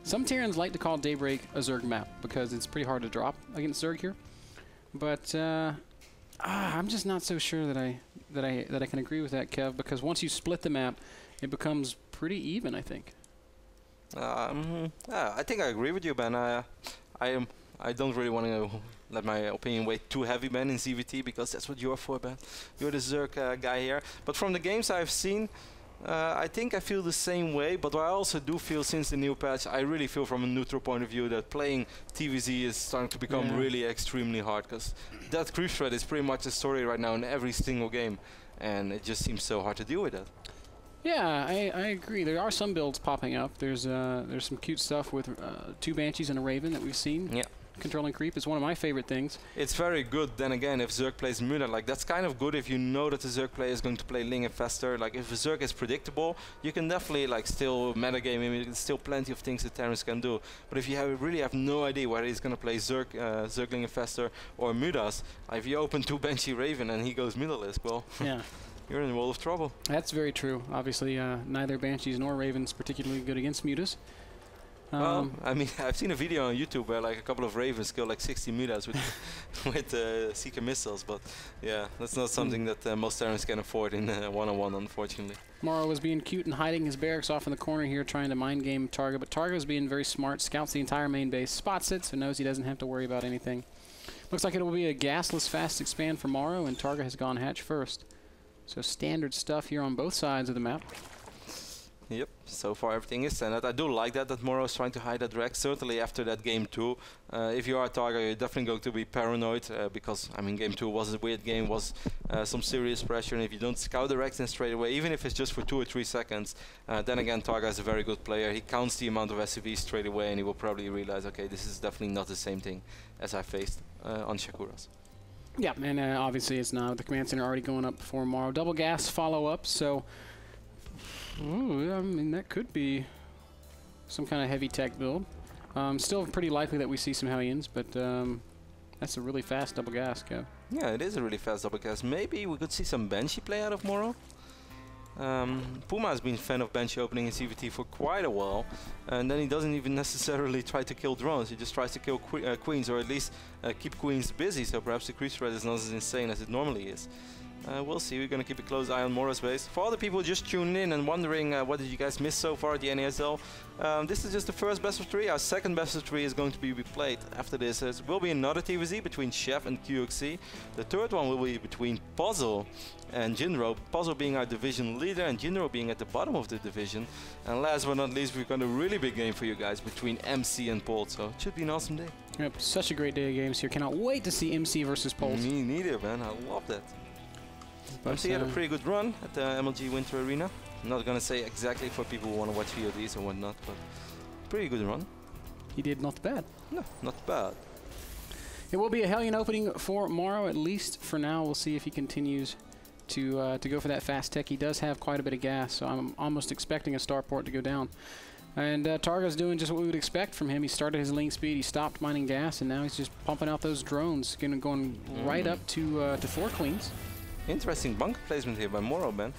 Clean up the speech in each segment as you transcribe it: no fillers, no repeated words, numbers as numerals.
Some Terrans like to call Daybreak a Zerg map because it's pretty hard to drop against Zerg here. But I'm just not so sure that I can agree with that, Kev, because once you split the map, it becomes pretty even, I think. I think I agree with you, Ben. I don't really want to let my opinion weigh too heavy, Ben, in ZVT, because that's what you're for, Ben. You're the Zerg guy here. But from the games I've seen, I think I feel the same way, but I also do feel since the new patch, I really feel from a neutral point of view that playing TVZ is starting to become really extremely hard, because that creep threat is pretty much a story right now in every single game, and it just seems so hard to deal with that. Yeah, I agree. There are some builds popping up. There's some cute stuff with 2 Banshees and a Raven that we've seen. Yeah. Controlling creep is one of my favorite things. It's very good, then again, if Zerg plays Muda, like that's kind of good if you know that the Zerg player is going to play Ling and Fester. Like if a Zerg is predictable, you can definitely like still metagame him. There's still plenty of things that Terrans can do. But if you really have no idea whether he's going to play Zerg, Ling and Fester or Mudas, if you open 2 Banshee Raven and he goes Mudalisk, well, yeah. You're in a world of trouble. That's very true. Obviously, neither Banshees nor Ravens particularly good against Mutas. I mean, I've seen a video on YouTube where like a couple of Ravens kill like 60 Mudas with Seeker missiles, but yeah, that's not something that most Terrans can afford in one-on-one, unfortunately. MorroW was being cute and hiding his barracks off in the corner here, trying to mind game TargA, but TargA was being very smart, scouts the entire main base, spots it, so knows he doesn't have to worry about anything. Looks like it will be a gasless fast expand for MorroW, and TargA has gone hatch first. So standard stuff here on both sides of the map. Yep, so far everything is standard. I do like that MorroW is trying to hide that Rex, certainly after that game 2. If you are TargA, you're definitely going to be paranoid, because, I mean, game 2 was a weird game, was some serious pressure, and if you don't scout the Rex in straight away, even if it's just for 2 or 3 seconds, then again, TargA is a very good player. He counts the amount of SCVs straight away, and he will probably realize, okay, this is definitely not the same thing as I faced on Shakuras. Yeah, and obviously it's not. The command center already going up before MorroW. Double gas follow-up, so ooh, I mean, that could be some kind of heavy tech build. Still pretty likely that we see some Hellions, but that's a really fast double gas, Kev. Yeah, it is a really fast double gas. Maybe we could see some Banshee play out of MorroW. Puma has been a fan of Banshee opening in CVT for quite a while, and then he doesn't even necessarily try to kill drones, he just tries to kill queens, or at least keep queens busy, so perhaps the creep threat is not as insane as it normally is. We'll see, we're going to keep a close eye on MorroW's base. For all the people just tuning in and wondering what did you guys miss so far at the NASL, this is just the first best of 3. Our second best of 3 is going to be played after this. It will be another TVZ between Chef and QXC. The third one will be between Puzzle and Jinro. Puzzle being our division leader and Jinro being at the bottom of the division. And last but not least, we've got a really big game for you guys between MC and Polt, so it should be an awesome day. Yep, such a great day of games here. Cannot wait to see MC versus Polt. Me neither, man. I love that. MC had a pretty good run at the MLG Winter Arena. I'm not gonna say exactly for people who want to watch VODs and whatnot, but pretty good run. He did not bad. No, not bad. It will be a Hellion opening for MorroW, at least for now. We'll see if he continues to go for that fast tech. He does have quite a bit of gas, so I'm almost expecting a starport to go down. And TargA's doing just what we would expect from him. He started his link speed, he stopped mining gas, and now he's just pumping out those drones, going right up to 4 queens. Interesting bunker placement here by MorroW, man.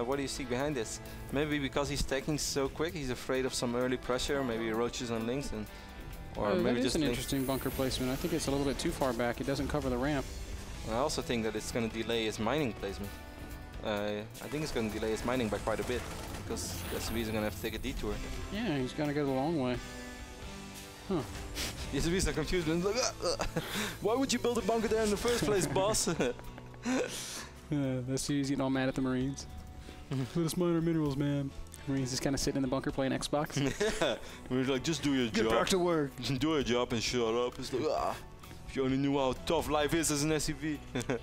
What do you see behind this? Maybe because he's taking so quick, he's afraid of some early pressure, maybe roaches on links, and or maybe just an interesting bunker placement. I think it's a little bit too far back. It doesn't cover the ramp. I also think that it's going to delay his mining placement. I think it's going to delay his mining by quite a bit, because the SCVs are going to have to take a detour. Yeah, he's going to go the long way. Huh. The SCVs are confused and like, why would you build a bunker there in the first place, boss? That's he's getting all mad at the Marines. Let us mine our minerals, man. Marines just kind of sitting in the bunker playing Xbox. Yeah, we're like, just do your job. Get back to work. Do your job and shut up. It's like, if you only knew how tough life is as an SCV. I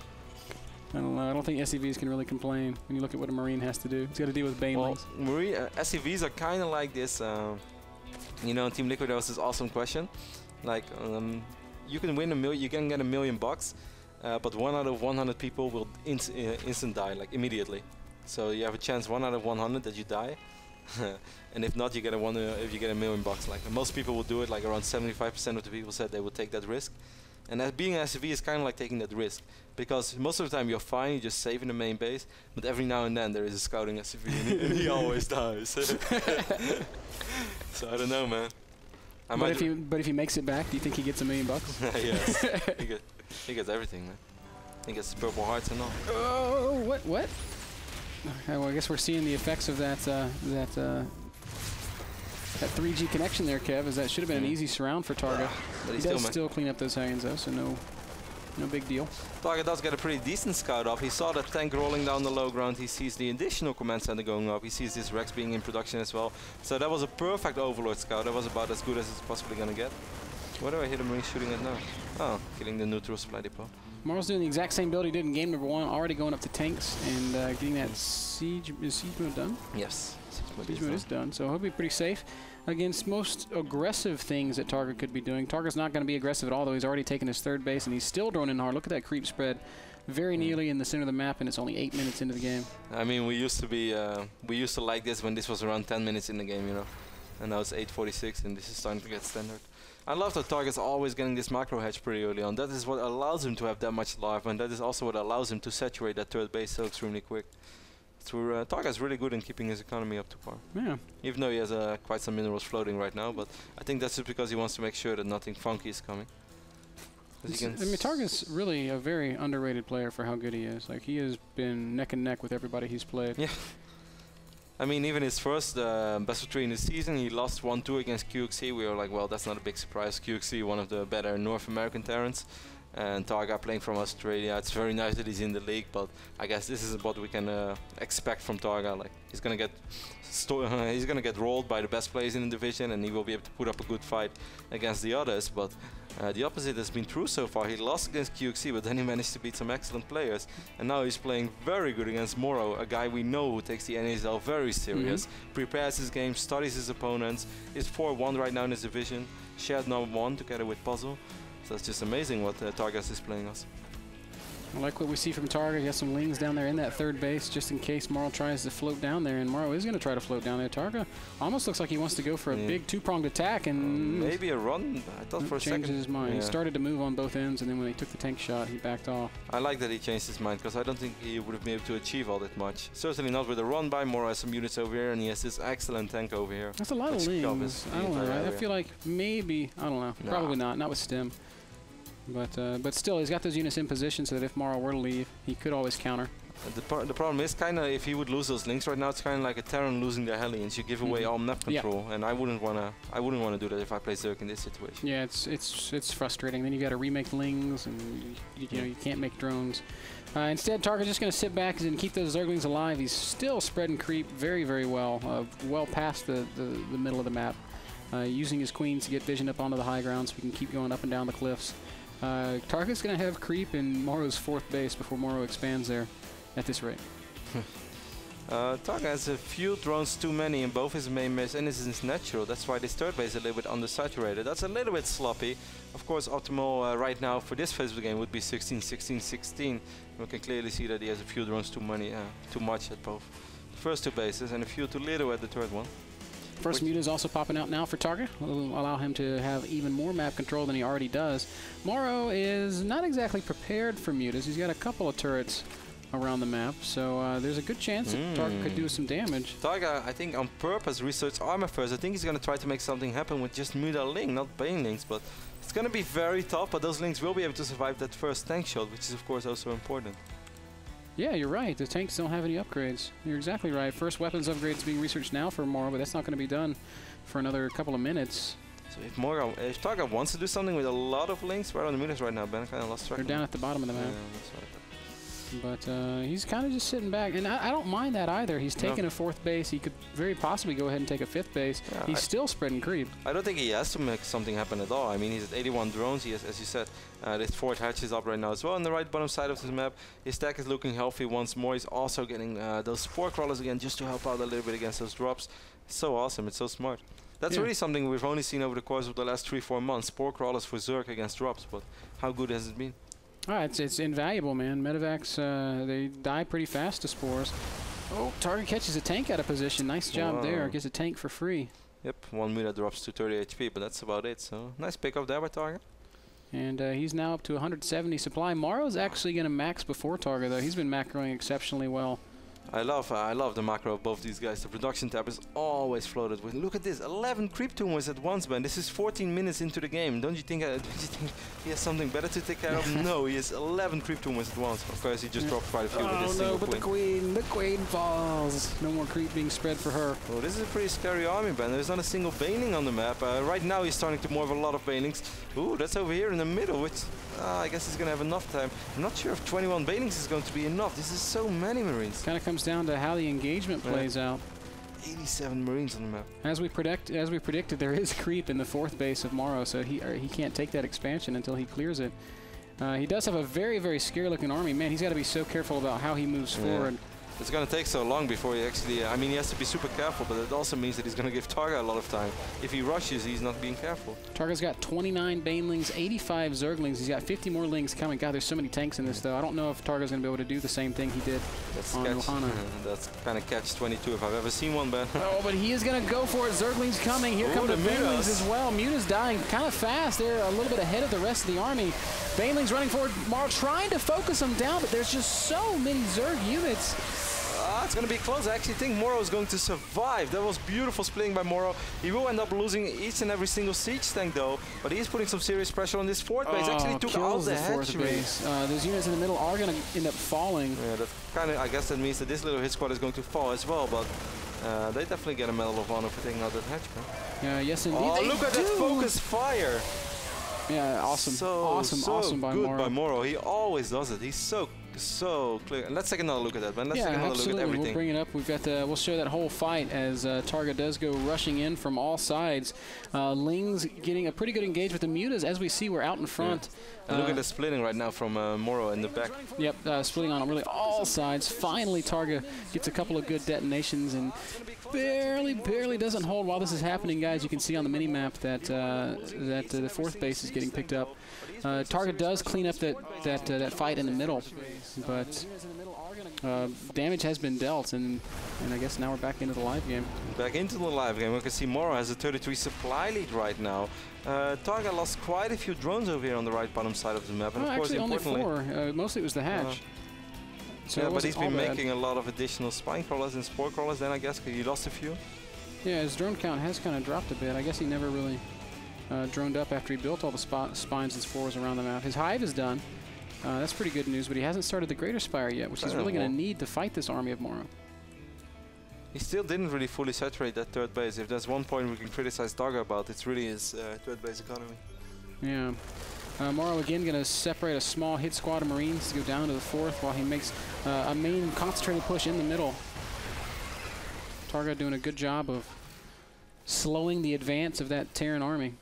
don't know. I don't think SCVs can really complain when you look at what a Marine has to do. He's got to deal with banelings. Well, SCVs are kind of like this. You know, in Team Liquid there was this awesome question. Like, you can win you can get $1 million. But 1 out of 100 people will instant die, like immediately. So you have a chance 1 out of 100 that you die, and if not, you get if you get $1 million. Like most people will do it. Like around 75% of the people said they will take that risk. And being an SCV is kind of like taking that risk, because most of the time you're fine, you just save in the main base. But every now and then there is a scouting SCV, and he always dies. So I don't know, man. But if he makes it back, do you think he gets $1 million? Yes. he gets everything, man. He gets purple hearts and all. Oh, what? Okay, well, I guess we're seeing the effects of that 3G connection there, Kev. As that should have been an easy surround for TargA. But he does still clean up those Hellions though, so no big deal. TargA does get a pretty decent scout off. He saw that tank rolling down the low ground. He sees the additional command center going up. He sees this Rex being in production as well. So that was a perfect Overlord scout. That was about as good as it's possibly going to get. Where do I hear the Marine shooting at now? Oh, killing the neutral supply depot. MorroW's doing the exact same build he did in game number 1, already going up to tanks and getting that siege mode done. Yes, siege mode is done, so he'll be pretty safe against most aggressive things that TargA could be doing. TarGA's not going to be aggressive at all, though. He's already taken his 3rd base, and he's still droning in hard. Look at that creep spread very nearly in the center of the map, and it's only 8 minutes into the game. I mean, we used to like this when this was around 10 minutes in the game, you know. And now it's 8:46, and this is starting to get standard. I love that TargA's always getting this macro hedge pretty early on. That is what allows him to have that much life, and that is also what allows him to saturate that 3rd base so extremely quick. TargA's really good in keeping his economy up to par. Yeah. Even though he has quite some minerals floating right now, but I think that's just because he wants to make sure that nothing funky is coming. I mean, TargA's really a very underrated player for how good he is. Like, he has been neck and neck with everybody he's played. Yeah. I mean, even his first best of 3 in the season, he lost 1-2 against QXC. We were like, well, that's not a big surprise. QXC, one of the better North American Terrans. And TargA playing from Australia. It's very nice that he's in the league, but I guess this is what we can expect from TargA. Like, he's gonna get rolled by the best players in the division, and he will be able to put up a good fight against the others. But the opposite has been true so far. He lost against QXC, but then he managed to beat some excellent players, and now he's playing very good against MorroW, a guy we know who takes the NASL very serious, prepares his game, studies his opponents. Is 4-1 right now in his division, shared number 1 together with Puzzle. So it's just amazing what TargA is playing us. I like what we see from TargA. He has some lings down there in that 3rd base just in case MorroW tries to float down there, and MorroW is going to try to float down there. TargA almost looks like he wants to go for a big 2-pronged attack, and maybe a run. I thought for a second. Changes his mind. He started to move on both ends, and then when he took the tank shot, he backed off. I like that he changed his mind, because I don't think he would have been able to achieve all that much. Certainly not with a run by. MorroW has some units over here, and he has this excellent tank over here. That's a lot of lings. I don't know. I feel like maybe, I don't know. Probably not with Stim. But still, he's got those units in position so that if MorroW were to leave, he could always counter. The problem is kind of, if he would lose those links right now, it's kind of like a Terran losing their Hellions. You give away all map control, and I wouldn't wanna do that if I play Zerg in this situation. Yeah, it's frustrating. Then you got to remake lings, and you know you can't make drones. Instead, TargA's just going to sit back and keep those Zerglings alive. He's still spreading creep very, very well, well past the middle of the map, using his queens to get vision up onto the high ground so we can keep going up and down the cliffs. TargA's going to have creep in MorroW's 4th base before MorroW expands there at this rate. TargA has a few drones too many in both his main base and his natural. That's why this 3rd base is a little bit undersaturated. That's a little bit sloppy. Of course, optimal right now for this phase of the game would be 16, 16, 16. We can clearly see that he has a few drones too much at both the first 2 bases and a few too little at the 3rd one. First Muta is also popping out now for TargA. Will allow him to have even more map control than he already does. MorroW is not exactly prepared for Mutas. He's got a couple of turrets around the map, so there's a good chance that TargA could do some damage. TargA, I think, on purpose researched armor first. I think he's going to try to make something happen with just Muta Ling, not Bane Links, but it's going to be very tough, but those Links will be able to survive that first tank shot, which is of course also important. Yeah, you're right. The tanks don't have any upgrades. You're exactly right. First weapons upgrades being researched now for MorroW, but that's not going to be done for another couple of minutes. So if TargA wants to do something with a lot of links, where are the Mutas right now? Ben kind of lost track. They're down at the bottom of the map. Yeah, that's right. But he's kind of just sitting back, and I don't mind that either. He's taking a 4th base. He could very possibly go ahead and take a 5th base. Yeah, he's still spreading creep. I don't think he has to make something happen at all. I mean, he's at 81 drones. He has, as you said, this 4th hatches up right now as well on the right bottom side of the map. His stack is looking healthy once more. He's also getting those spore crawlers again just to help out a little bit against those drops. It's so awesome. It's so smart. That's really something we've only seen over the course of the last 3-4 months. Spore crawlers for Zerg against drops, but how good has it been? It's invaluable, man. Medivacs, they die pretty fast to spores. Oh, TargA catches a tank out of position. Nice job there. Gets a tank for free. Yep, 1 Muta drops to 30 HP, but that's about it. So nice pick up there by TargA. And he's now up to 170 supply. MorroW's actually going to max before TargA, though. He's been macroing exceptionally well I love the macro of both these guys. The production tab is always floated with. Look at this, 11 creep tumors at once, man. This is 14 minutes into the game. Don't you think he has something better to take care of? No, he has 11 creep tumors at once. Of course, he just dropped quite a few with this single queen. The queen falls. No more creep being spread for her. Oh, this is a pretty scary army, man. There's not a single baneling on the map. Right now, he's starting to morph a lot of banelings. Ooh, that's over here in the middle, which I guess he's going to have enough time. I'm not sure if 21 banelings is going to be enough. This is so many Marines. Kind of comes down to how the engagement plays out. 87 Marines on the map. As we predicted, there is creep in the 4th base of MorroW, so he can't take that expansion until he clears it. He does have a very, very scary-looking army. Man, he's got to be so careful about how he moves forward. It's going to take so long before he actually... I mean, he has to be super careful, but it also means that he's going to give TargA a lot of time. If he rushes, he's not being careful. TargA's got 29 banelings, 85 zerglings. He's got 50 more lings coming. God, there's so many tanks in this, though. I don't know if TargA's going to be able to do the same thing he did on Ohana. That's kind of catch-22 if I've ever seen one, Ben. Oh, but he is going to go for it. Zerglings coming. Here come the banelings as well. Muta's dying kind of fast. They're a little bit ahead of the rest of the army. Banelings running forward. MorroW trying to focus them down, but there's just so many Zerg units. It's going to be close. I actually think MorroW is going to survive. That was beautiful splitting by MorroW. He will end up losing each and every single siege tank, though. But he is putting some serious pressure on this 4th base. Actually took out the 4th base. Those units in the middle are going to end up falling. Yeah, that kind of. I guess that means that this little hit squad is going to fall as well. But they definitely get a Medal of Honor for taking out that hatchman. Yeah, yes indeed. Oh, look at that focus fire! Yeah, awesome. Awesome by MorroW. He always does it. He's so clear. Let's take another look at that, man. Let's take another look at everything. We'll bring it up. We've got we'll show that whole fight as TargA does go rushing in from all sides. Lings getting a pretty good engage with the Mutas. As we see, we're out in front. And look at the splitting right now from MorroW in the back. Yep, splitting on really all sides. Finally, TargA gets a couple of good detonations and barely doesn't hold while this is happening, guys. You can see on the mini-map that the 4th base is getting picked up. TargA does clean up that fight in the middle, but damage has been dealt, and I guess now we're back into the live game. Back into the live game. We can see MorroW has a 33 supply lead right now. TargA lost quite a few drones over here on the right bottom side of the map, and of course, actually only 4. Mostly it was the hatch. So yeah, but he's been making a lot of additional spine crawlers and spore crawlers. Then I guess he lost a few. Yeah, his drone count has kind of dropped a bit. I guess he never really droned up after he built all the spines and spores around the map. His hive is done. That's pretty good news, but he hasn't started the Greater Spire yet, which he's really going to need to fight this army of MorroW. He still didn't really fully saturate that 3rd base. If there's one point we can criticize TargA about, it's really his 3rd base economy. Yeah. MorroW again going to separate a small hit squad of Marines to go down to the 4th while he makes a main concentrated push in the middle. TargA doing a good job of slowing the advance of that Terran army.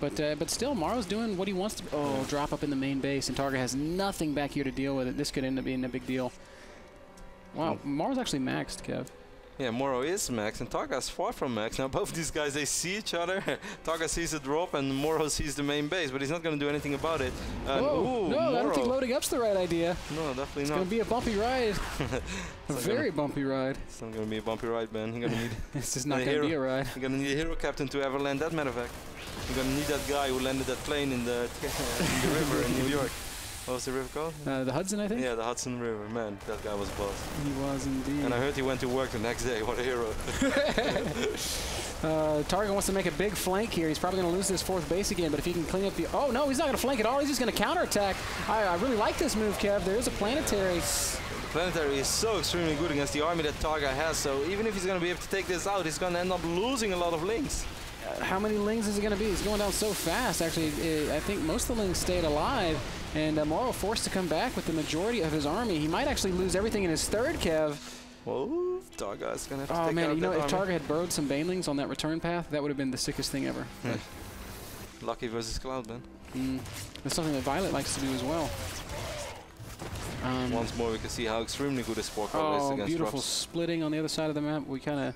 But still, MorroW's doing what he wants to. Oh, drop up in the main base, and TargA has nothing back here to deal with it. This could end up being a big deal. Wow, MorroW's actually maxed, Kev. Yeah, MorroW is max, and TargA is far from max. Now both these guys, they see each other. TargA sees a drop, and MorroW sees the main base, but he's not going to do anything about it. Whoa, no, I don't think loading up's the right idea. No, definitely not. It's going to be a bumpy ride. A very bumpy ride. It's not going to be a bumpy ride, man. You're going to need... This is not going to be a ride. You're going to need a hero captain to ever land that medevac. You're going to need that guy who landed that plane in the river in New York. What was the river called? The Hudson, I think? Yeah, the Hudson River. Man, that guy was a boss. He was indeed. And I heard he went to work the next day. What a hero. TargA wants to make a big flank here. He's probably going to lose this 4th base again, but if he can clean up the... Oh, no, he's not going to flank at all. He's just going to counterattack. I really like this move, Kev. There is a planetary. The planetary is so extremely good against the army that TargA has, so even if he's going to be able to take this out, he's going to end up losing a lot of lings. How many lings is it going to be? He's going down so fast. Actually, I think most of the lings stayed alive, and MorroW forced to come back with the majority of his army. He might actually lose everything in his 3rd, Kev. Whoa, TargA is going to have to take out Oh, man, you know, if army. TargA had burrowed some banelings on that return path, that would have been the sickest thing ever. Lucky versus Cloud, man. That's something that Violet likes to do as well. Once more, we can see how extremely good his spore crawler is against Oh, beautiful drops. splitting on the other side of the map. We kind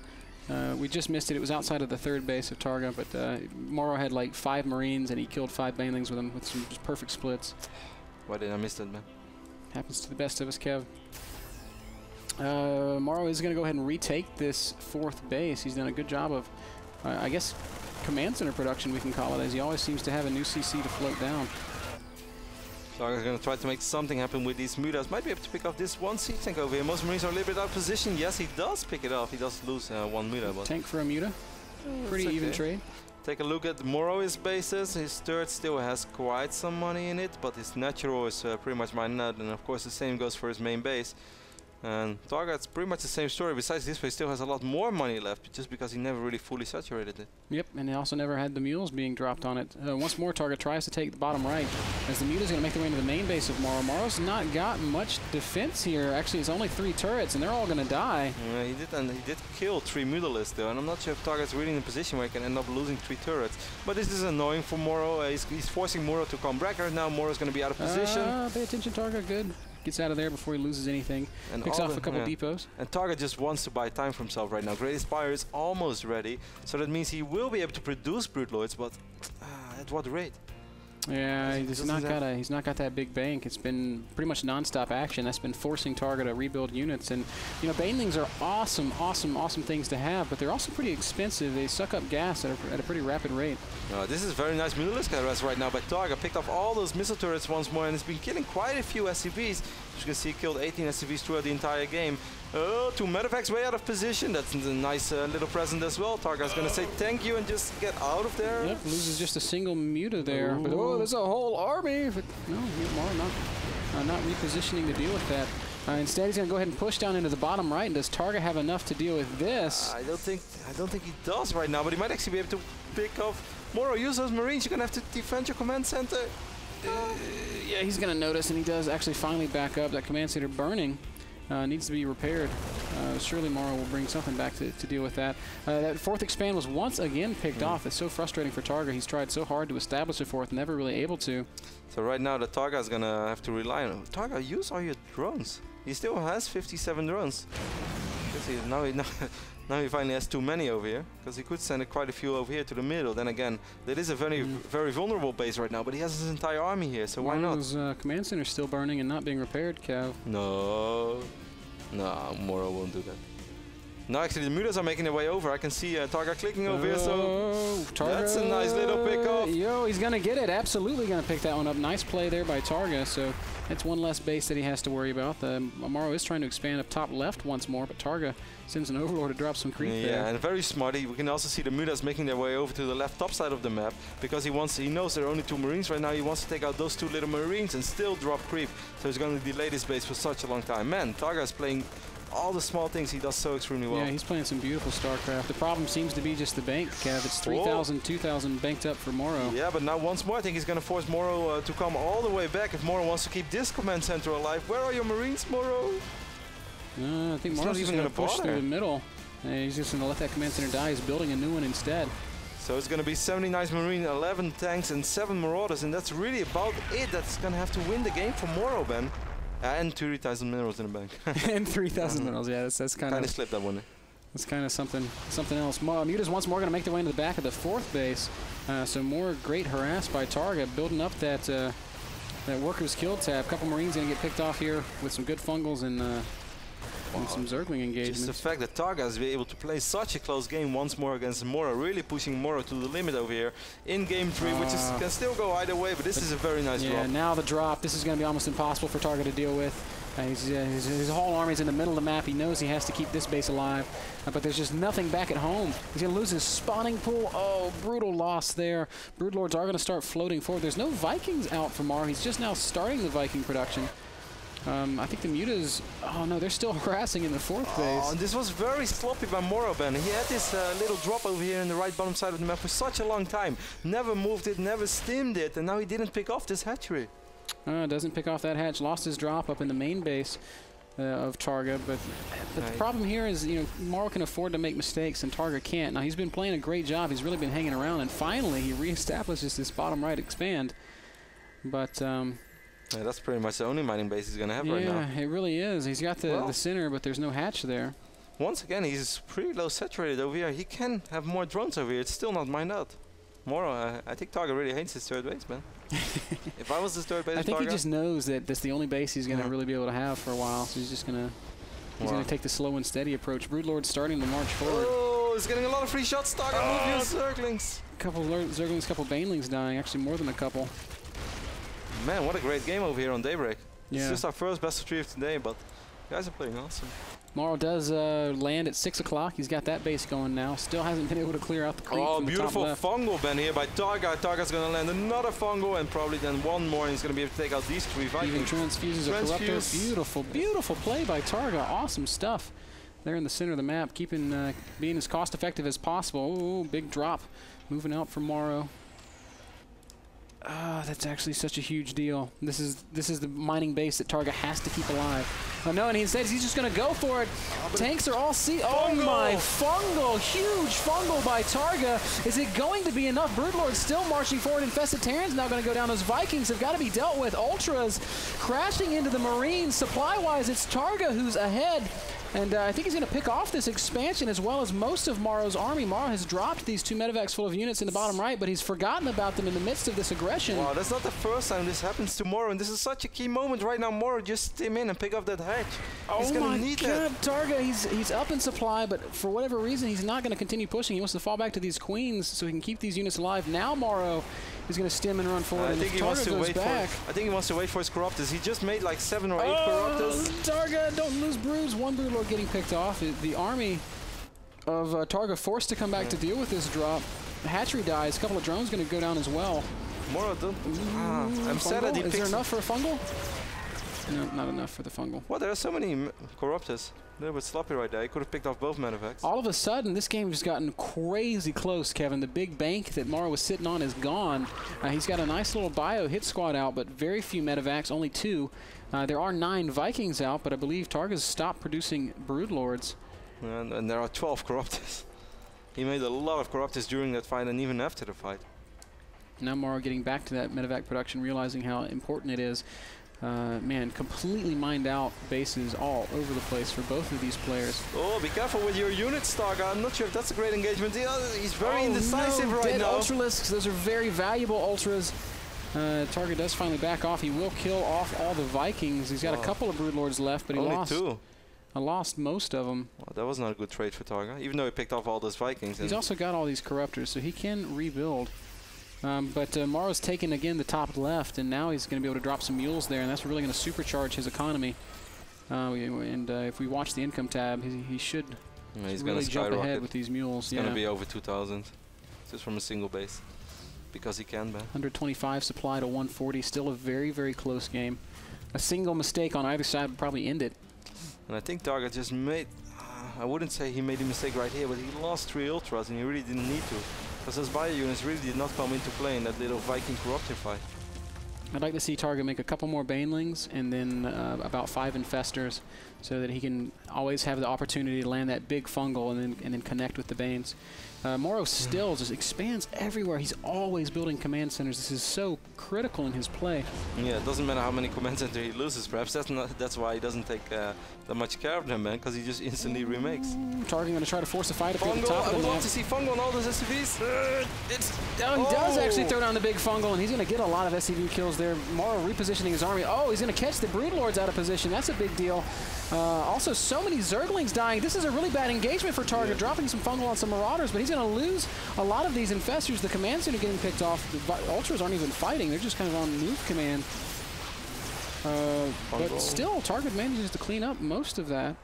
of... we just missed it. It was outside of the 3rd base of TargA, but MorroW had like 5 Marines, and he killed 5 banelings with them with some just perfect splits. Why did I miss that, man? Happens to the best of us, Kev. MorroW is going to go ahead and retake this 4th base. He's done a good job of, I guess, command center production, we can call it, as he always seems to have a new CC to float down. TargA's going to try to make something happen with these mutas. Might be able to pick up this one siege tank over here. Most Marines are a little bit out of position. Yes, he does pick it off. He does lose one muta. But tank for a muta. Pretty even trade. Take a look at MorroW's bases. His third still has quite some money in it, but his natural is pretty much mined out. And of course the same goes for his main base. And TargA, it's pretty much the same story. Besides this, he still has a lot more money left, just because he never really fully saturated it. Yep, and he also never had the mules being dropped on it. Once more, TargA tries to take the bottom right, as the muta's going to make their way into the main base of MorroW. MorroW's not got much defense here. Actually, it's only 3 turrets, and they're all going to die. Yeah, he did, and he did kill 3 mutalists though, and I'm not sure if TargA's really in a position where he can end up losing 3 turrets. But this is annoying for MorroW. He's forcing MorroW to come back right now. MorroW's going to be out of position. Pay attention, TargA. Good. Gets out of there before he loses anything. And picks off a couple depots. And TargA just wants to buy time for himself right now. Great Spire is almost ready, so that means he will be able to produce Brood Lords, but at what rate? Yeah, he's not got that big bank. It's been pretty much non-stop action. That's been forcing TargA to rebuild units. And you know, banelings are awesome things to have, but they're also pretty expensive. They suck up gas at a pretty rapid rate. This is very nice Mutalisk arrest right now by TargA. Picked off all those missile turrets once more, and has been killing quite a few SCVs. As you can see, killed 18 SCVs throughout the entire game. 2 medevacs way out of position. That's a nice little present as well. TarGA's gonna say thank you and just get out of there. Yep, loses just a single muta there. But, oh, there's a whole army. But no, not repositioning to deal with that. Instead, he's gonna go ahead and push down into the bottom right. And does TargA have enough to deal with this? I don't think he does right now. But he might actually be able to pick off MorroW. Use those Marines. You're gonna have to defend your command center. Yeah, he's gonna notice, and he does actually finally back up. That command center burning. Needs to be repaired. Surely MorroW will bring something back to deal with that. That 4th expand was once again picked off. It's so frustrating for TargA. He's tried so hard to establish a 4th, never really able to. So right now the TargA is gonna have to rely on TargA. Use all your drones. He still has 57 drones. Now he finally has too many over here, because he could send quite a few over here to the middle. Then again, that is a very vulnerable base right now, but he has his entire army here, so why not? His command center still burning and not being repaired, Cav. No, MorroW won't do that. No, actually the mutas are making their way over. I can see TargA clicking over here, so that's a nice little pick-off. Yo, he's gonna get it. Absolutely gonna pick that one up. Nice play there by TargA, so that's one less base that he has to worry about. MorroW is trying to expand up top left once more, but TargA sends an Overlord to drop some creep there. Yeah, and very smarty. We can also see the mutas making their way over to the left top side of the map, because he knows there are only 2 Marines right now. He wants to take out those 2 little Marines and still drop creep. So he's going to delay this base for such a long time. Man, TargA is playing all the small things he does so extremely well. Yeah, he's playing some beautiful StarCraft. The problem seems to be just the bank, Cav. It's 3,000, 2,000 banked up for MorroW. Yeah, but now once more I think he's going to force MorroW to come all the way back if MorroW wants to keep this command center alive. Where are your Marines, MorroW? I think MorroW's even going to push through the middle. He's just going to let that command center die. He's building a new one instead. So it's going to be 79 Marine, 11 tanks, and 7 Marauders, and that's really about it. That's going to have to win the game for MorroW, Ben. And 3,000 minerals in the bank. And 3,000 minerals, yeah. That's kind of slipped that one. That's kind of something else. Mutas once more going to make their way into the back of the 4th base. So more great harass by TargA, building up that workers killed tab. A couple Marines going to get picked off here with some good fungals and some Zergling engagements. Just the fact that TargA has been able to play such a close game once more against MorroW, really pushing MorroW to the limit over here in game 3, which can still go either way, but this is a very nice drop. Yeah, now the drop. This is going to be almost impossible for TargA to deal with. His whole army's in the middle of the map. He knows he has to keep this base alive, but there's just nothing back at home. He's going to lose his spawning pool. Oh, brutal loss there. Broodlords are going to start floating forward. There's no Vikings out for MorroW. He's just now starting the Viking production. I think the mutas, oh no, they're still harassing in the 4th base. And this was very sloppy by MorroW, Ben. He had this little drop over here in the right bottom side of the map for such a long time. Never moved it, never stimmed it, and now he didn't pick off this hatchery. Doesn't pick off that hatch. Lost his drop up in the main base of TargA, but the problem here is, you know, MorroW can afford to make mistakes and TargA can't. Now he's been playing a great job. He's really been hanging around, and finally he reestablishes this bottom right expand. But yeah, that's pretty much the only mining base he's going to have right now. Yeah, it really is. He's got the center, but there's no hatch there. Once again, he's pretty low saturated over here. He can have more drones over here. It's still not mined out. MorroW, I think TargA really hates his 3rd base, man. If I was his 3rd base, I think TargA, he just knows that that's the only base he's going to really be able to have for a while. So he's just going to take the slow and steady approach. Broodlord starting to march forward. Oh, he's getting a lot of free shots. TargA, move your Zerglings. Couple Zerglings, couple Banelings dying. Actually, more than a couple. Man, what a great game over here on Daybreak. Yeah. It's just our first best of 3 of today, but you guys are playing awesome. MorroW does land at 6 o'clock. He's got that base going now. Still hasn't been able to clear out the creep from the top beautiful left. fungal ban here by TargA. TargA's going to land another fungal and probably then one more, and he's going to be able to take out these 3 Vikings. Even transfuses a corruptor. Beautiful, beautiful play by TargA. Awesome stuff. There in the center of the map, keeping being as cost effective as possible. Ooh, big drop. Moving out for MorroW. Ah, that's actually such a huge deal. This is the mining base that TargA has to keep alive. Oh no, and instead he's just gonna go for it. Tanks are all oh my, fungal, huge fungal by TargA. Is it going to be enough? Broodlord still marching forward. Infested Terran's now gonna go down. Those Vikings have got to be dealt with. Ultras crashing into the Marines. Supply-wise, it's TargA who's ahead. And I think he's going to pick off this expansion as well as most of MorroW's army. MorroW has dropped these 2 medevacs full of units in the bottom right, but he's forgotten about them in the midst of this aggression. Wow, that's not the first time this happens to MorroW, and this is such a key moment right now. MorroW just stim in and pick up that hatch. He's oh gonna my need God, that. TargA, he's up in supply, but for whatever reason, he's not going to continue pushing. He wants to fall back to these queens so he can keep these units alive. Now MorroW is going to stim and run forward. I think he wants to wait back. I think he wants to wait for his corruptors. He just made like 7 or 8 corruptors. TargA, don't lose broods. 1 broodlord getting picked off. The army of TargA forced to come back to deal with this drop. The hatchery dies. A couple of drones going to go down as well. MorroW don't. I'm sad that he Is there enough for a fungal? No, not enough for the fungal. Well, there are so many corruptors. A little bit sloppy right there. He could have picked off both medevacs. All of a sudden, this game has gotten crazy close, Kevin. The big bank that MorroW was sitting on is gone. He's got a nice little bio hit squad out, but very few medevacs, only 2. There are 9 Vikings out, but I believe TargA's stopped producing broodlords. And there are 12 corruptors. He made a lot of corruptors during that fight and even after the fight. Now MorroW getting back to that medevac production, realizing how important it is. Man, completely mined out bases all over the place for both of these players. Oh, be careful with your units, TargA. I'm not sure if that's a great engagement. He's very indecisive right dead now. Ultralisks, those are very valuable ultras. TargA does finally back off. He will kill off all the Vikings. He's got a couple of broodlords left, but he lost most of them. Well, that was not a good trade for TargA, even though he picked off all those Vikings. He's also got all these corruptors, so he can rebuild. But MorroW's taken again the top left, and now he's going to be able to drop some mules there, and that's really going to supercharge his economy. If we watch the income tab, he should really jump ahead with these mules. It's going to be over 2,000 just from a single base, because he can, man. 125 supply to 140, still a very, very close game. A single mistake on either side would probably end it. And I think TargA just made, I wouldn't say he made a mistake right here, but he lost 3 ultras, and he really didn't need to. Because those bio units really did not come into play in that little Viking corruptor fight. I'd like to see TargA make a couple more Banelings and then about 5 Infestors so that he can always have the opportunity to land that big fungal and then connect with the Banes. MorroW still just expands everywhere. He's always building command centers. This is so critical in his play. Yeah, it doesn't matter how many command centers he loses. Perhaps that's why he doesn't take that much care of them, man, because he just instantly remakes. TargA going to try to force a fight up at the top of the map. I would love to see fungal on all those SCVs. He does actually throw down the big fungal, and he's going to get a lot of SCV kills there. MorroW repositioning his army. Oh, he's going to catch the broodlords out of position. That's a big deal. Also, so many Zerglings dying. This is a really bad engagement for TargA, dropping some fungal on some Marauders, but he's going to lose a lot of these Infestors. The command center getting picked off. The Ultras aren't even fighting. They're just kind of on move command. But still, TargA manages to clean up most of that.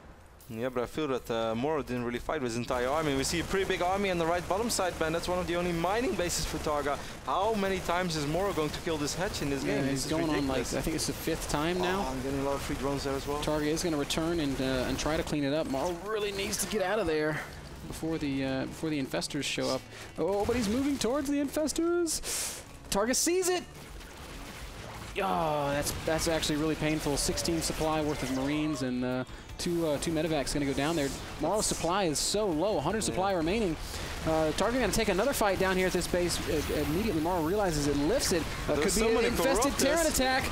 Yeah, but I feel that MorroW didn't really fight with his entire army. We see a pretty big army on the right bottom side, man. That's one of the only mining bases for TargA. How many times is MorroW going to kill this hatch in this game? He's going on like, I think it's the 5th time now. I'm getting a lot of free drones there as well. TargA is going to return and try to clean it up. MorroW really needs to get out of there before the Infestors show up. Oh, but he's moving towards the Infestors. TargA sees it. Oh, that's actually really painful. 16 supply worth of Marines and two medevacs going to go down there. MorroW's supply is so low, 100 supply remaining. TargA going to take another fight down here at this base. Immediately, MorroW realizes it, lifts it. Could be an infested Terran attack.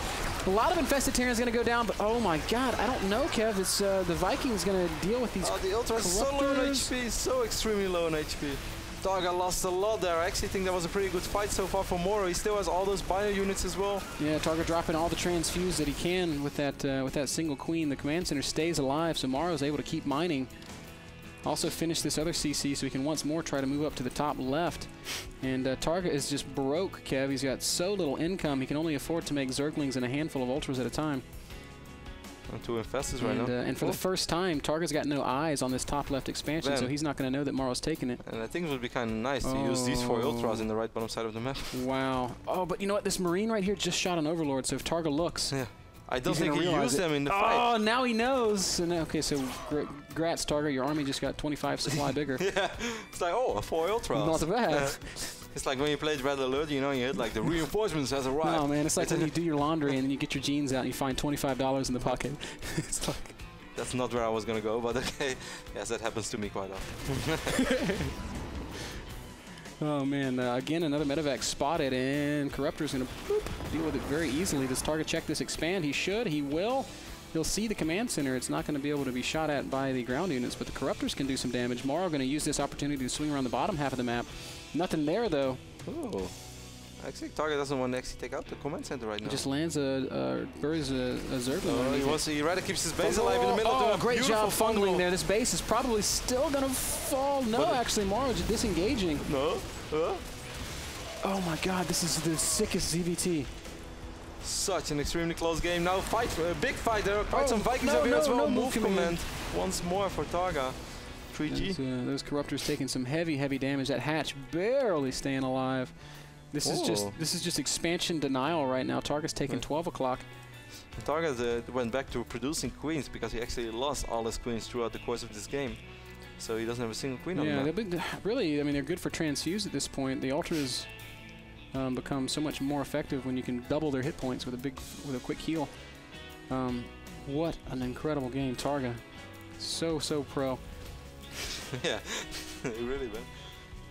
A lot of infested Terrans going to go down, but oh my God, I don't know, Kev. It's the Vikings going to deal with these. Oh, the Ultra is so low on HP, so extremely low on HP. TargA lost a lot there. I actually think that was a pretty good fight so far for MorroW. He still has all those bio units as well. Yeah, TargA dropping all the transfuse that he can with that single queen. The command center stays alive, so MorroW's able to keep mining. Also finish this other CC so he can once more try to move up to the top left. And TargA is just broke, Kev. He's got so little income, he can only afford to make Zerglings and a handful of Ultras at a time. Two Infestors right now. And for the first time, TargA's got no eyes on this top left expansion, so he's not going to know that MorroW's taking it. And I think it would be kind of nice to use these 4 Ultras in the right bottom side of the map. Wow. Oh, but you know what? This Marine right here just shot an Overlord, so if TargA looks... Yeah. I don't think he used them in the fight. Oh, now he knows. And, okay, so grats, TargA. Your army just got 25 supply bigger. Yeah. It's like, oh, 4 Ultras. Not bad. It's like when you played Red Alert, you know, you hit like the reinforcements has arrived. No, man, it's like when you do your laundry and then you get your jeans out and you find $25 in the pocket. It's like... That's not where I was going to go, but okay. Yes, that happens to me quite often. Oh, man. Again, another medevac spotted, and Corruptor's going to deal with it very easily. Does TargA check this expand? He should. He will. He'll see the command center. It's not going to be able to be shot at by the ground units, but the Corruptors can do some damage. MorroW going to use this opportunity to swing around the bottom half of the map. Nothing there, though. Oh. Actually, TargA doesn't want to actually take out the command center right now. He just lands buries a Zergling. He rather keeps his base alive in the middle of the great job fungling there. This base is probably still going to fall. No, actually, MorroW just disengaging. No. Oh my god, this is the sickest ZVT. Such an extremely close game. Now a big fight. There are quite some Vikings over here as well. Move command once more for TargA. 3G. Those Corruptors taking some heavy damage. That hatch barely staying alive. This is just expansion denial right now. TargA's taking 12 o'clock. TargA went back to producing queens because he actually lost all his queens throughout the course of this game. So he doesn't have a single queen on the map. Yeah, really, I mean, they're good for transfuse at this point. The Ultras become so much more effective when you can double their hit points with a quick heal. What an incredible game, TargA. So pro. Yeah, really, man.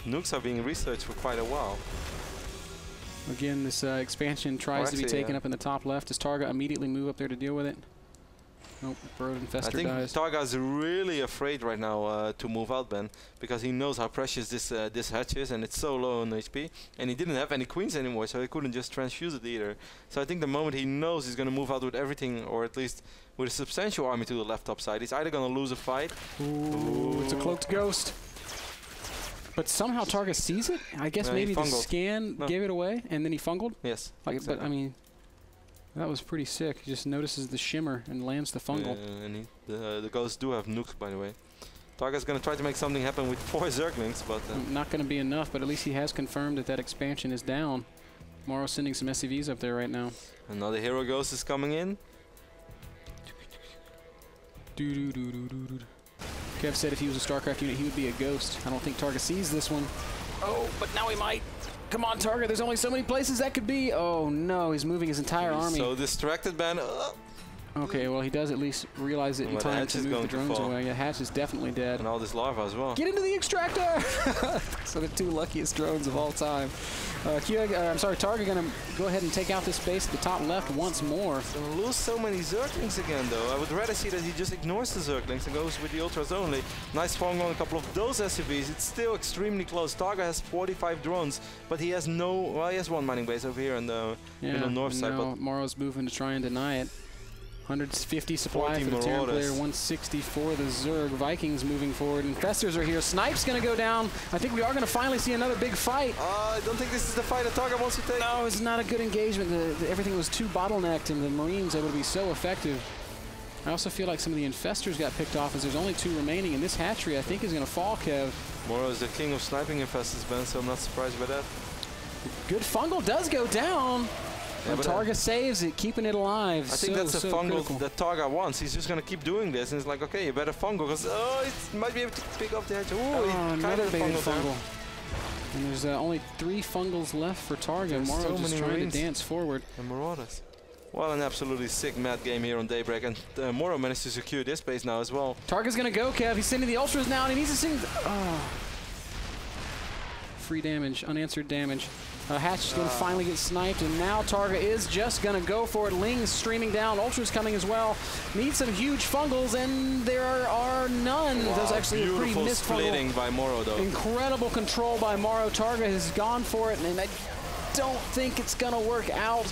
Nukes are being researched for quite a while. Again, this expansion tries to be taken up in the top left. Does TargA immediately move up there to deal with it? Nope, Burrowed Infestor dies. I think TarGA's really afraid right now to move out, Ben, because he knows how precious this hatch is, and it's so low on HP. And he didn't have any queens anymore, so he couldn't just transfuse it either. So I think the moment he knows he's going to move out with everything, or at least with a substantial army to the left top side, he's either going to lose a fight. Ooh, it's a cloaked ghost. But somehow TargA sees it? I guess maybe the scan gave it away, and then he fungled? Yes. Like, exactly. But, I mean... That was pretty sick. He just notices the shimmer and lands the fungal. And the ghosts do have nukes, by the way. TarGA's going to try to make something happen with 4 Zerglings, but... not going to be enough, but at least he has confirmed that expansion is down. MorroW's sending some SCVs up there right now. Another hero ghost is coming in. Kev said if he was a Starcraft unit, he would be a ghost. I don't think TargA sees this one. Oh, but now he might. Come on, TargA. There's only so many places that could be. Oh, no. He's moving his entire army. So distracted, man. Okay, well, he does at least realize it in time to move the drones away. Yeah, Hatch is definitely dead. And all this lava as well. Get into the extractor! So the 2 luckiest drones of all time. TargA going to go ahead and take out this base at the top left once more. So lose so many Zerglings again, though. I would rather see that he just ignores the Zerglings and goes with the Ultras only. Nice falling on a couple of those SCVs. It's still extremely close. TargA has 45 drones, but he has no... Well, he has 1 mining base over here on the middle north side. But MorroW's moving to try and deny it. 150 supply for the Terran player, 160 for the Zerg. Vikings moving forward. Infestors are here. Snipe's going to go down. I think we are going to finally see another big fight. I don't think this is the fight that TargA wants to take. No, it's not a good engagement. Everything was too bottlenecked, and the Marines able to be so effective. I also feel like some of the Infestors got picked off, as there's only 2 remaining, and this hatchery, I think, is going to fall, Kev. MorroW is the king of sniping Infestors, Ben, so I'm not surprised by that. Good fungal does go down. And TargA saves it, keeping it alive. I think that's the fungal that TargA wants. He's just going to keep doing this, and it's like, okay, you better fungal, because it might be able to pick up the hatch. Another big fungal. And there's only 3 fungals left for TargA. MorroW just trying to dance forward. And Marauders. Well, an absolutely sick mad game here on Daybreak, and MorroW managed to secure this base now as well. TarGA's going to go, Kev. He's sending the Ultras now, and he needs to send... Free damage, unanswered damage. Hatch is going to finally get sniped, and now TargA is just going to go for it. Ling's streaming down. Ultra's coming as well. Needs some huge fungals, and there are none. Wow, there's actually a pretty missed splitting by MorroW, though. Incredible control by MorroW. TargA has gone for it, and I don't think it's going to work out.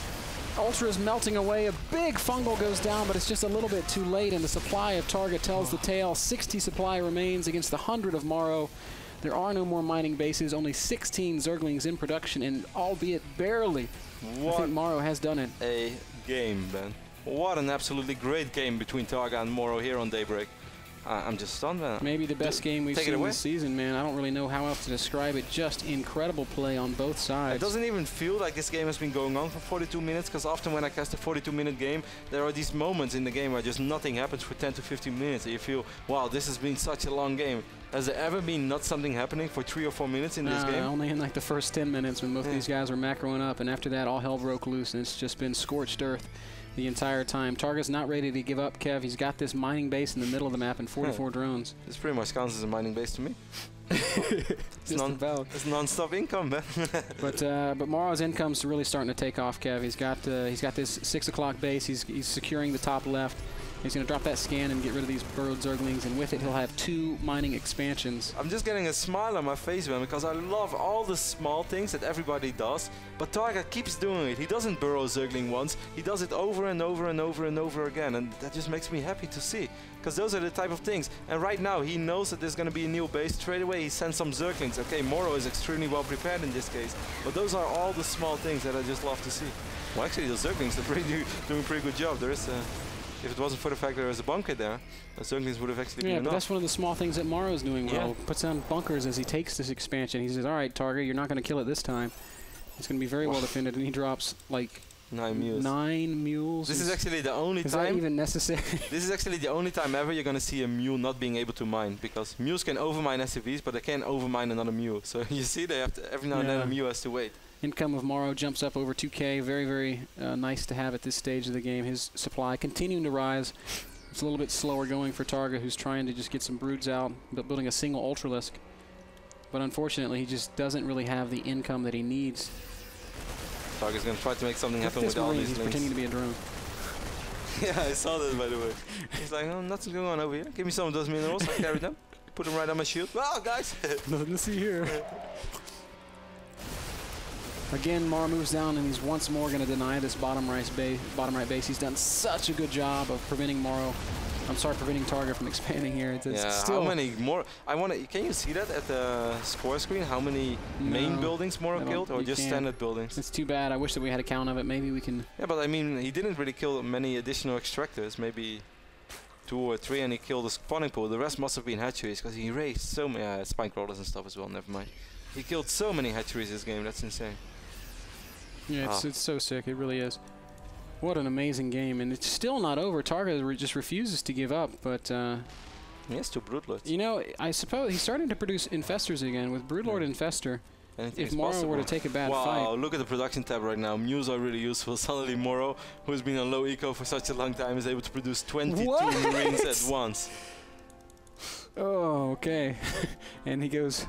Ultra is melting away. A big fungal goes down, but it's just a little bit too late, and the supply of TargA tells the tale. 60 supply remains against the 100 of MorroW. There are no more mining bases, only 16 Zerglings in production, and albeit barely, I think MorroW has done it. A game, Ben. What an absolutely great game between TargA and MorroW here on Daybreak. I'm just stunned, man. Maybe the best game we've seen this season, man. I don't really know how else to describe it. Just incredible play on both sides. It doesn't even feel like this game has been going on for 42 minutes, because often when I cast a 42-minute game, there are these moments in the game where just nothing happens for 10 to 15 minutes, and you feel, wow, this has been such a long game. Has there ever been not something happening for 3 or 4 minutes in this game? Only in like the first 10 minutes when both these guys were macroing up, and after that, all hell broke loose, and it's just been scorched earth the entire time. TargA's not ready to give up, Kev. He's got this mining base in the middle of the map and 44 drones. This pretty much counts as a mining base to me. It's non-stop income, man. but MorroW's income's really starting to take off, Kev. He's got this 6 o'clock base. He's securing the top left. He's going to drop that scan and get rid of these burrowed Zerglings, and with it, he'll have 2 mining expansions. I'm just getting a smile on my face, man, because I love all the small things that everybody does, but TargA keeps doing it. He doesn't burrow Zergling once. He does it over and over and over and over again, and that just makes me happy to see, because those are the type of things. And right now, he knows that there's going to be a new base. Straight away, he sends some Zerglings. Okay, MorroW is extremely well prepared in this case, but those are all the small things that I just love to see. Well, actually, the Zerglings are doing a pretty good job. There is if it wasn't for the fact that there was a bunker there, the Zerglings would have actually been enough. But that's one of the small things that MorroW's doing well. Puts on bunkers as he takes this expansion. He says, all right, TargA, you're not going to kill it this time. It's going to be very well defended, and he drops like 9 mules. 9 mules. This is actually the only time. Is that even necessary? This is actually the only time ever you're going to see a mule not being able to mine, because mules can overmine SCVs, but they can't overmine another mule. So you see, they have to, every now and then a mule has to wait. Income of MorroW jumps up over 2K. Very, very nice to have at this stage of the game. His supply continuing to rise. It's a little bit slower going for TargA, who's trying to just get some broods out, but building a single Ultralisk. But unfortunately, he just doesn't really have the income that he needs. TargA's going to try to make something happen with all these He's links. pretending to be a drone. Yeah, I saw that, by the way. He's like, oh, nothing's going on over here. Give me some of those minerals. I carry them. Put them right on my shield. Wow, guys. Nothing to see here. Again, MorroW moves down, and he's once more going to deny this bottom right base. He's done such a good job of preventing preventing TargA from expanding here. It's how many more? Can you see that at the score screen? How many main buildings MorroW killed, or just standard buildings? It's too bad. I wish that we had a count of it. Maybe we can. Yeah, but I mean, he didn't really kill many additional extractors. Maybe 2 or 3, and he killed the spawning pool. The rest must have been hatcheries, because he raised so many spine crawlers and stuff as well. Never mind. He killed so many hatcheries this game. That's insane. Yeah, it's so sick. It really is. What an amazing game, and it's still not over. TargA just refuses to give up, but he has 2 Broodlords. You know, I suppose he's starting to produce Infestors again with Broodlord Infestor. If MorroW were to take a bad fight. Wow, look at the production tab right now. Mules are really useful. Suddenly MorroW, who's been on low eco for such a long time, is able to produce 22 Marines at once. Oh, okay. And he goes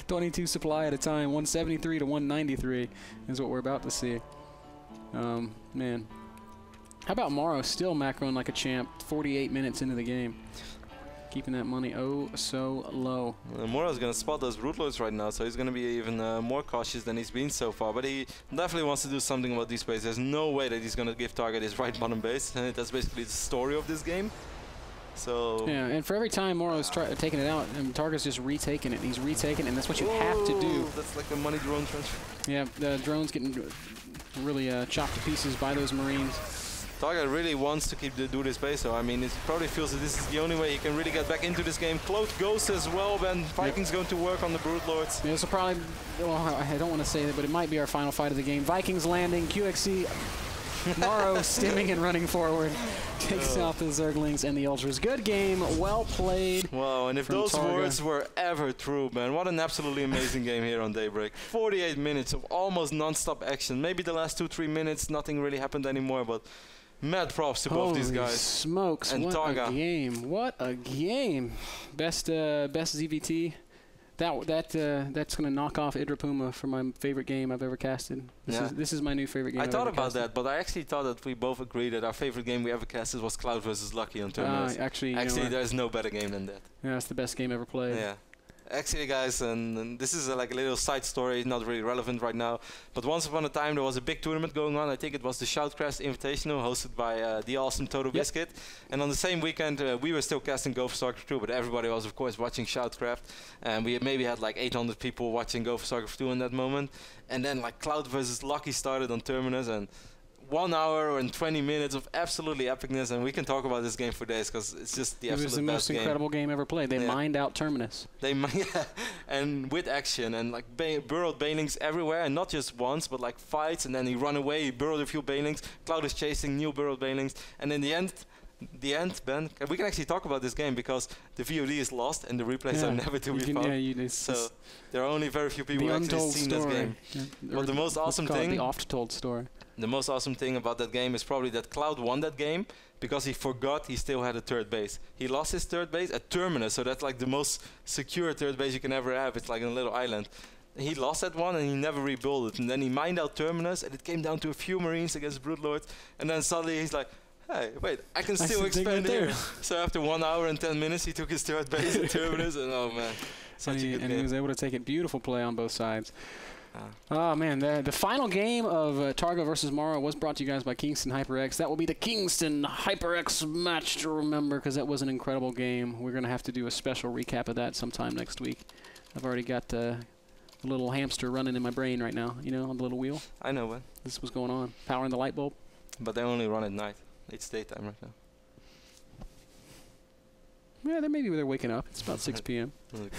22 supply at a time, 173 to 193 is what we're about to see. Man. How about MorroW still macroing like a champ 48 minutes into the game? Keeping that money oh so low. MorroW's going to spot those Broodlords right now, so he's going to be even more cautious than he's been so far. But he definitely wants to do something about these bases. There's no way that he's going to give TargA his right bottom base. That's basically the story of this game. So yeah, and for every time MorroW's taking it out, and TargA's just retaking it. He's retaking it, and that's what you have to do. That's like a money drone transfer. Yeah, the drone's getting really chopped to pieces by those Marines. TargA really wants to do this base, so I mean, he probably feels that this is the only way he can really get back into this game. Cloaked Ghost as well, then Vikings going to work on the Broodlords. Yeah, this will probably, well, I don't want to say that, but it might be our final fight of the game. Vikings landing, QXC, MorroW stimming and running forward. Takes out the Zerglings and the Ultras. Good game, well played. Wow, and if those words were ever true, man, what an absolutely amazing game here on Daybreak. 48 minutes of almost non-stop action. Maybe the last 2-3 minutes, nothing really happened anymore, but mad props to both these guys. Smokes, and what TargA. A game. What a game. Best ZVT. That's gonna knock off Idra Puma for my favorite game I've ever casted. This is my new favorite game. I thought about that, but I actually thought that we both agreed that our favorite game we ever casted was Cloud vs Lucky on Terminus. Actually, there's no better game than that. Yeah, it's the best game ever played. Yeah, Actually, guys, and this is like a little side story, not really relevant right now. But once upon a time, there was a big tournament going on. I think it was the Shoutcast Invitational, hosted by the awesome Total Biscuit. And on the same weekend, we were still casting Go for Starcraft 2, but everybody was, of course, watching Shoutcraft. And we maybe had like 800 people watching Go for Starcraft 2 in that moment. And then like Cloud versus Lucky started on Terminus, and 1 hour and 20 minutes of absolutely epicness, and we can talk about this game for days because it's just the absolute best game. It was the most incredible game ever played. They mined out Terminus. They and with action and like burrowed banelings everywhere, and not just once, but like fights, and then he run away, he burrowed a few banelings, Cloud is chasing new burrowed banelings, and in the end, Ben, we can actually talk about this game because the VOD is lost and the replays are never to be found. So there are only very few people who actually seen this game. But the most awesome thing, the oft-told story. The most awesome thing about that game is probably that Cloud won that game because he forgot he still had a third base. He lost his third base at Terminus, so that's like the most secure third base you can ever have. It's like in a little island. He lost that one and he never rebuilt it. And then he mined out Terminus, and it came down to a few Marines against Broodlords. And then suddenly he's like, hey, wait, I can still expand here. So after 1 hour and 10 minutes, he took his third base at Terminus, and oh man, such a good game. And he was able to take it. Beautiful play on both sides. Oh man, the final game of TargA versus MorroW was brought to you guys by Kingston HyperX. That will be the Kingston HyperX match to remember because that was an incredible game. We're going to have to do a special recap of that sometime next week. I've already got the little hamster running in my brain right now, you know, on the little wheel. I know, man. This was going on. Powering the light bulb. But they only run at night. It's daytime right now. Yeah, maybe they're waking up. It's about 6 p.m. Okay.